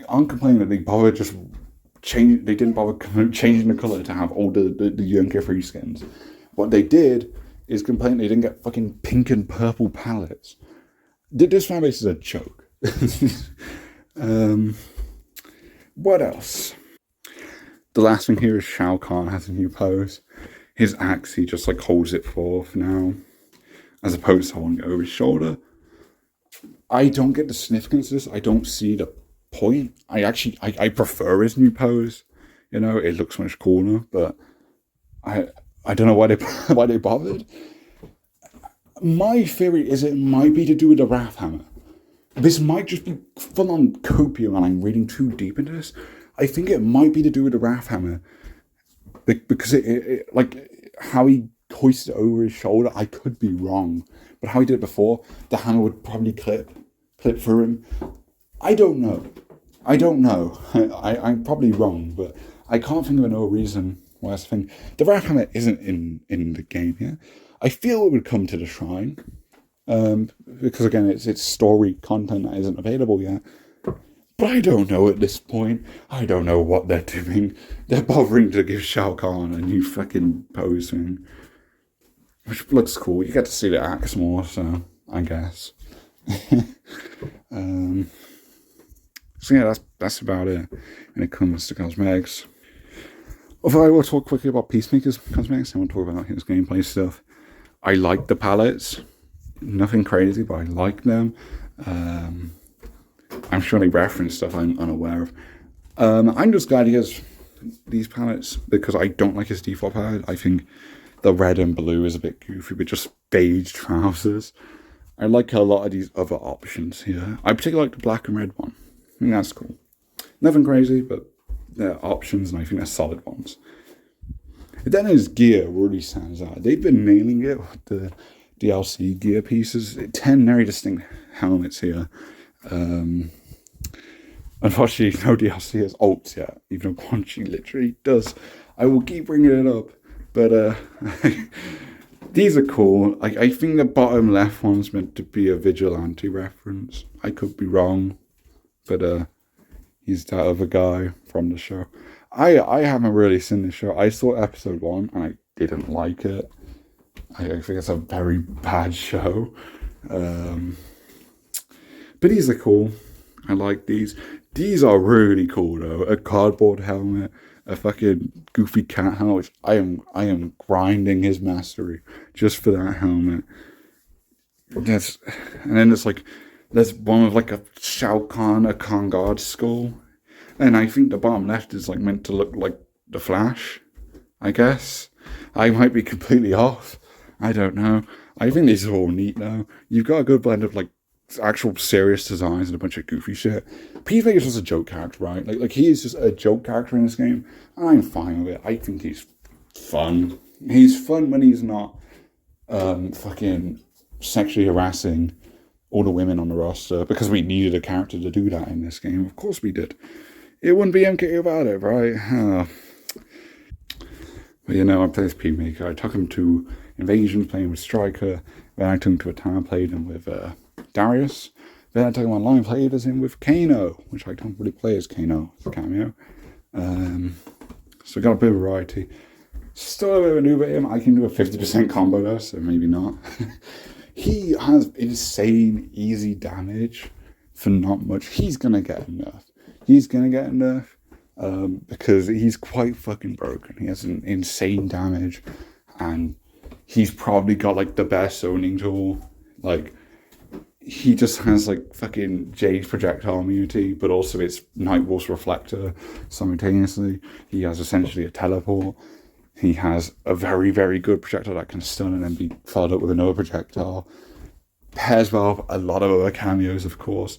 aren't complaining that they didn't bother changing the colour to have all the MK3 skins. What they did is complain they didn't get fucking pink and purple palettes. This fanbase is a joke. What else? The last thing here is Shao Kahn has a new pose. His axe, he just like holds it forth now, as opposed to holding it over his shoulder. I don't get the significance of this. I don't see the point. I prefer his new pose. You know, it looks much cooler, but I don't know why they bothered. My theory is it might be to do with the Wrath Hammer. This might just be full on copium, and I'm reading too deep into this. I think it might be to do with the Wrath Hammer because it like how he hoists it over his shoulder. I could be wrong, but how he did it before, the hammer would probably clip through him. I don't know. I'm probably wrong, but I can't think of no reason why that's the thing. The Wrath Hammer isn't in the game here. I feel it would come to the shrine, because again, it's story content that isn't available yet. But I don't know at this point. I don't know what they're doing. They're bothering to give Shao Kahn a new fucking pose thing, which looks cool. You get to see the axe more, so I guess. So yeah, that's about it when it comes to cosmetics. Although I will talk quickly about Peacemaker's cosmetics, I won't talk about his gameplay stuff. I like the palettes. Nothing crazy, but I like them. I'm sure they reference stuff I'm unaware of. I'm just glad he has these palettes because I don't like his default palette. I think the red and blue is a bit goofy, but just beige trousers. I like a lot of these other options here. I particularly like the black and red one. I think that's cool. Nothing crazy, but they're options, and I think they're solid ones. And then his gear really stands out. They've been nailing it with the DLC gear pieces. 10 very distinct helmets here. Unfortunately, no DLC has ults yet, even though Quan Chi literally does. I will keep bringing it up, but these are cool. I think the bottom left one's meant to be a Vigilante reference. I could be wrong, but he's that other guy from the show. I haven't really seen the show. I saw episode 1 and I didn't like it. I think it's a very bad show. But these are cool. I like these. These are really cool though. A cardboard helmet, a fucking goofy cat helmet, which I am grinding his mastery just for that helmet. And then there's one with like a Shao Kahn, a Khan Guard skull. And I think the bottom left is like meant to look like the Flash, I guess. I might be completely off. I don't know. I think these are all neat though. You've got a good blend of like actual serious designs and a bunch of goofy shit. Peacemaker is just a joke character, right? Like he is just a joke character in this game, and I'm fine with it. I think he's fun. He's fun when he's not fucking sexually harassing all the women on the roster, because we needed a character to do that in this game. Of course we did. It wouldn't be MK without it, right? But you know, I played as Peacemaker. I took him to Invasion playing with Striker. Then I took him to a town, played him with Darius. Then I took him online, played as him with Kano, which I don't really play as Kano. It's a cameo. So we got a bit of variety. Still a bit of a noob at him. I can do a 50% combo though, so maybe not. He has insane easy damage for not much. He's gonna get a nerf. He's gonna get a nerf because he's quite fucking broken. He has an insane damage, and he's probably got like the best zoning tool. Like, he just has like fucking Jade's projectile immunity, but also it's Nightwolf's reflector simultaneously. He has essentially a teleport. He has a very, very good projectile that can stun and then be followed up with another projectile. Pairs well with a lot of other cameos, of course.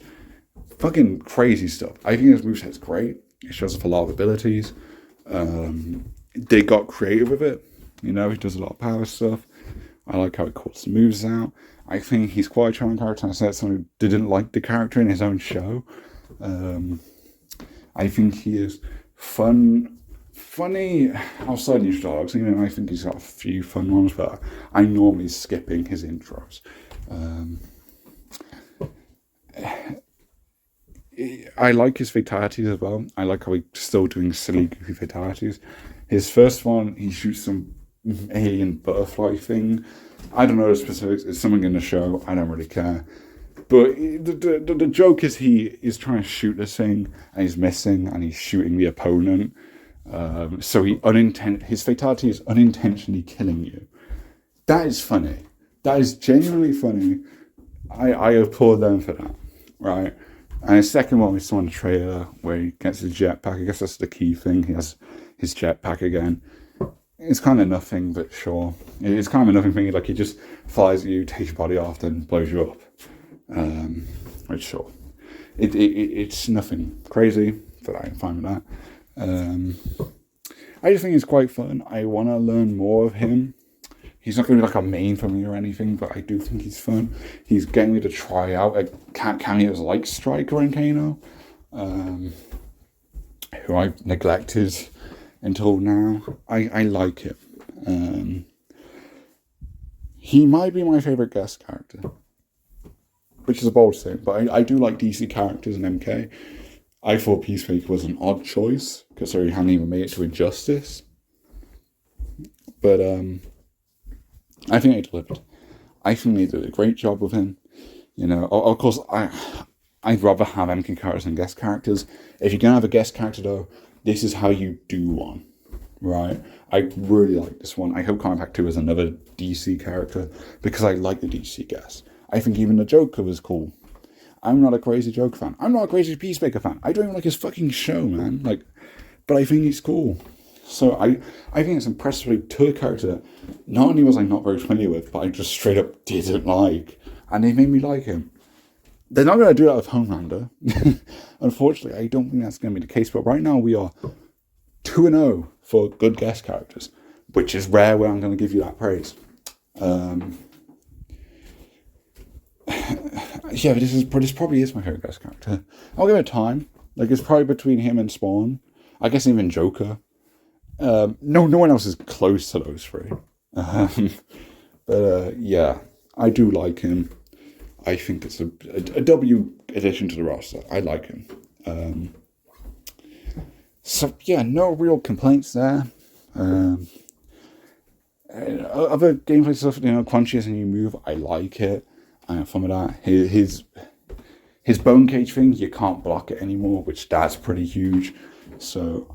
Fucking crazy stuff. I think his moveset's great. It shows off a lot of abilities. They got creative with it. You know, he does a lot of power stuff. I like how he calls the moves out. I think he's quite a charming character. I said someone who didn't like the character in his own show. I think he is funny outside his dogs. You know, I think he's got a few fun ones, but I'm normally skipping his intros. I like his fatalities as well. I like how he's still doing silly, goofy fatalities. His first one, he shoots some alien butterfly thing. I don't know the specifics. It's something in the show. I don't really care. But the joke is he is trying to shoot this thing, and he's missing, and he's shooting the opponent. So his fatality is unintentionally killing you. That is funny. That is genuinely funny. I applaud them for that, right? And his second one we saw in the trailer where he gets his jetpack. I guess that's the key thing. He has his jetpack again. It's kind of nothing, but sure. It's kind of a nothing thing. Like, he just flies at you, takes your body off, then blows you up. Which, sure. It's nothing crazy, but I'm fine with that. I just think it's quite fun. I want to learn more of him. He's not going to be like a main for me or anything, but I do think he's fun. He's getting me to try out cameos like Striker and Kano, who I've neglected until now. I like him. He might be my favourite guest character, which is a bold statement, but I do like DC characters in MK. I thought Peacemaker was an odd choice, considering he hadn't even made it to Injustice. But I think they delivered. I think they did a great job with him. You know, of course, I'd rather have MK characters than guest characters. If you're going to have a guest character, though, this is how you do one, right? I really like this one. I hope Kombat 2 is another DC character, because I like the DC guest. I think even the Joker was cool. I'm not a crazy Joker fan. I'm not a crazy Peacemaker fan. I don't even like his fucking show, man. But I think he's cool. So I think it's impressively to a character that not only was I not very familiar with, but I just straight up didn't like. And they made me like him. They're not going to do that with Homelander. Unfortunately, I don't think that's going to be the case. But right now we are 2-0 for good guest characters, which is rare where I'm going to give you that praise. Yeah, but this probably is my favorite guest character. I'll give it time. Like, it's probably between him and Spawn. I guess even Joker. No one else is close to those three. But yeah, I do like him. I think it's a W addition to the roster. I like him. So yeah, no real complaints there. Other gameplay stuff, you know, Quan Chi is a new move. I like it. I have fun with that. His bone cage thing, you can't block it anymore, which that's pretty huge. So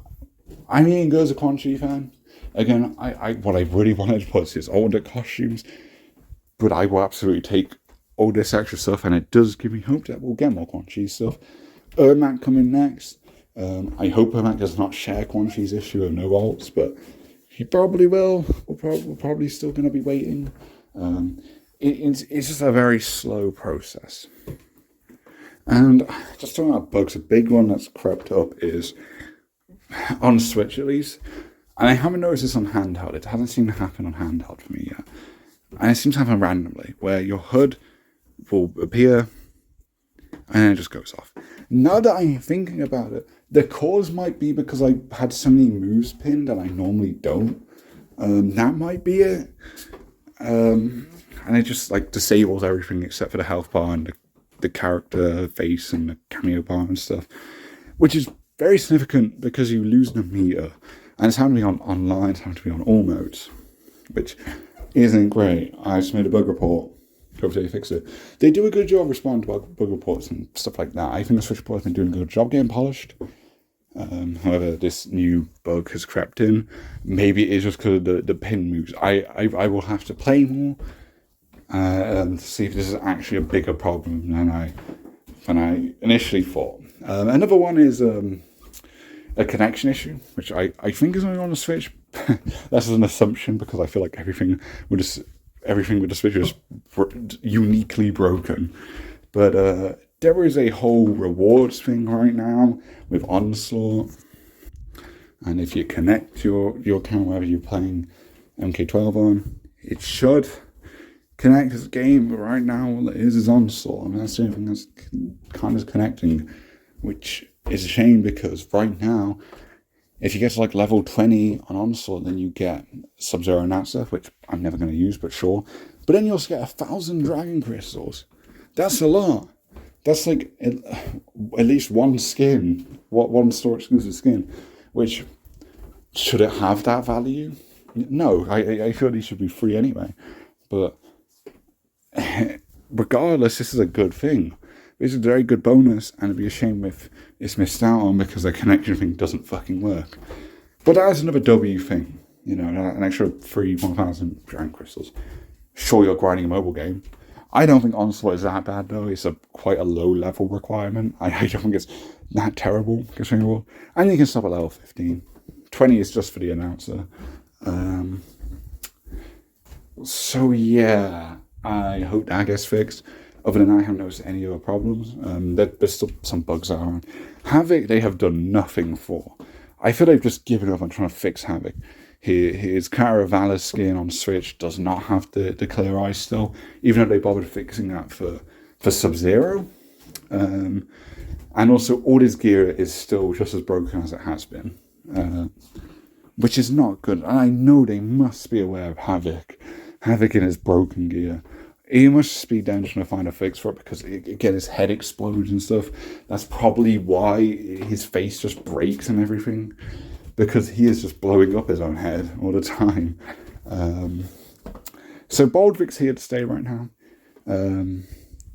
I'm eating good as a Quan Chi fan. Again, what I really wanted was his older costumes, but I will absolutely take all this extra stuff, and it does give me hope that we'll get more Quan Chi stuff. Ermac coming next. I hope Ermac does not share Quan Chi's issue of no ults, but he probably will. We're probably still going to be waiting. It's just a very slow process. And just talking about bugs, a big one that's crept up is, on Switch at least, and I haven't noticed this on handheld, it hasn't seemed to happen on handheld for me yet, and it seems to happen randomly, where your HUD will appear, and then it just goes off. Now that I'm thinking about it, the cause might be because I had so many moves pinned and I normally don't. That might be it. And it just like disables everything except for the health bar and the character face and the cameo bar and stuff, which is very significant because you lose the meter. And it's having to be on online, it's having to be on all modes, which isn't great. I just made a bug report. Hopefully they fix it. They do a good job responding to bug reports and stuff like that. I think the Switch report has been doing a good job getting polished. However, this new bug has crept in. Maybe it is just because of the pin moves. I will have to play more to see if this is actually a bigger problem than I initially thought. Another one is a connection issue, which I think is only on the Switch. That's an assumption because I feel like everything with the Switch is uniquely broken. But there is a whole rewards thing right now with Onslaught, and if you connect your account wherever you're playing MK12 on, it should connect to the game. But right now, all it is Onslaught, and that's the only thing that's kind of connecting, which is a shame because right now, if you get to like level 20 on Onslaught, then you get Sub-Zero Natsa, which I'm never going to use, but sure. But then you also get 1,000 Dragon Crystals. That's a lot. That's like at least one skin, one store exclusive skin, which, should it have that value? No, I feel these should be free anyway. But regardless, this is a good thing. It's a very good bonus, and it'd be a shame if it's missed out on because the connection thing doesn't fucking work. But that is another W thing, an extra free 1,000 Dragon Crystals. Sure, you're grinding a mobile game. I don't think Onslaught is that bad though. It's quite a low level requirement. I don't think it's that terrible. And you can stop at level 15. 20 is just for the announcer. So yeah, I hope that gets fixed. Other than that, I haven't noticed any other problems. There's still some bugs around. Havoc, they have done nothing for. I feel they've just given up on trying to fix Havoc. His Caravala's skin on Switch does not have the clear eyes still, even though they bothered fixing that for Sub-Zero. And also, all his gear is still just as broken as it has been, which is not good. And I know they must be aware of Havoc in his broken gear. He must be down trying to find a fix for it because, again, his head explodes and stuff. That's probably why his face just breaks and everything, because he is just blowing up his own head all the time. So Baldric's here to stay right now. And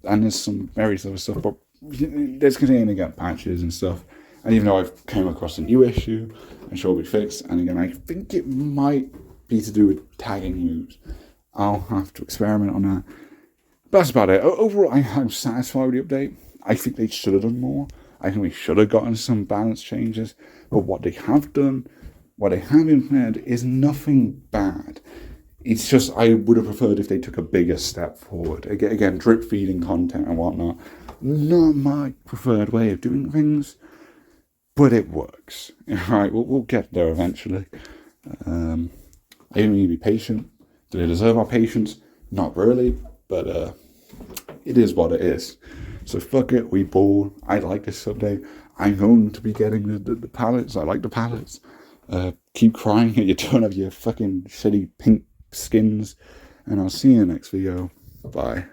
there's some various other stuff, but there's continuing to get patches and stuff. And even though I've came across a new issue, I'm sure it'll be fixed. And again, I think it might be to do with tagging moves. I'll have to experiment on that. But that's about it. Overall, I'm satisfied with the update. I think they should have done more. I think we should have gotten some balance changes. But what they have done, what they have implemented, is nothing bad. It's just I would have preferred if they took a bigger step forward. Again, drip feeding content and whatnot. Not my preferred way of doing things, but it works. Alright, we'll get there eventually. I think we need to be patient. Do they deserve our patience? Not really, but it is what it is. So fuck it, we ball. I like this update. I'm going to be getting the palettes. I like the palettes. Keep crying at you don't have your fucking shitty pink skins. And I'll see you in the next video. Bye.